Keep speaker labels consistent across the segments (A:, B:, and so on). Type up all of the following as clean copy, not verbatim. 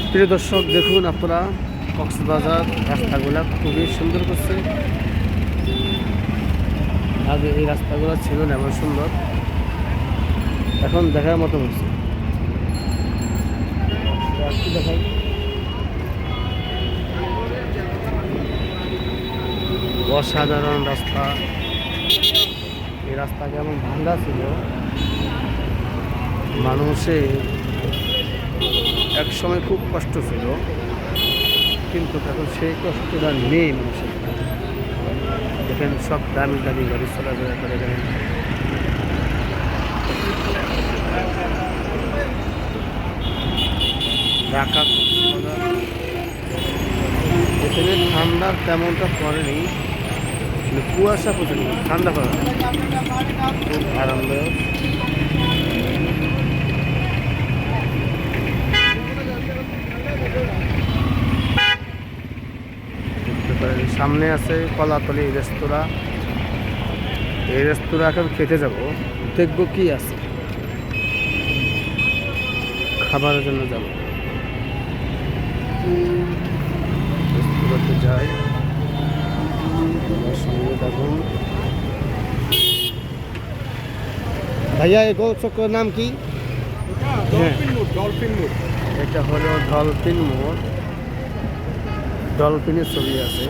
A: প্রিয় দর্শক, দেখুন আপনারা কক্সবাজার রাস্তাগুলো খুবই সুন্দর করছে। আগে এই রাস্তাগুলো ছিল না এমন সুন্দর, এখন দেখার মতো হচ্ছে। দেখাই অসাধারণ রাস্তা। এই রাস্তা কেমন ভাঙ্গা ছিল, মানুষের এক সময় খুব কষ্ট ছিল, কিন্তু এখন সেই কষ্টটা নেই মানুষের। দেখেন সব দামি দামি গাড়ি চলাফেরা করে। দেখেন ঢাকা এখানে ঠান্ডা তেমনটা পড়েনি, কুয়াশা প্রচুর, ঠান্ডা পড়ে না, খুব আরামদায়ক। সামনে আছে কলাতলি রেস্তোরাঁ। এই রেস্তোরাঁ এখন খেতে যাব, দেখবো কি আছে, খাবারের জন্য যাব। রেস্তোরাঁতে যাই, আমার সঙ্গে দেখুন। ভাইয়া এই গোল চক্রের নাম কি? এটা হলো ডলফিন মোড়। ডলফিনের ছবি আছে।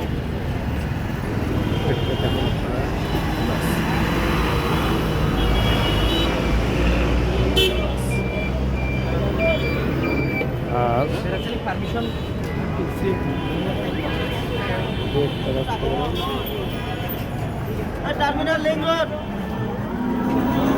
A: আর
B: টার্মিনাল লিংক রোড।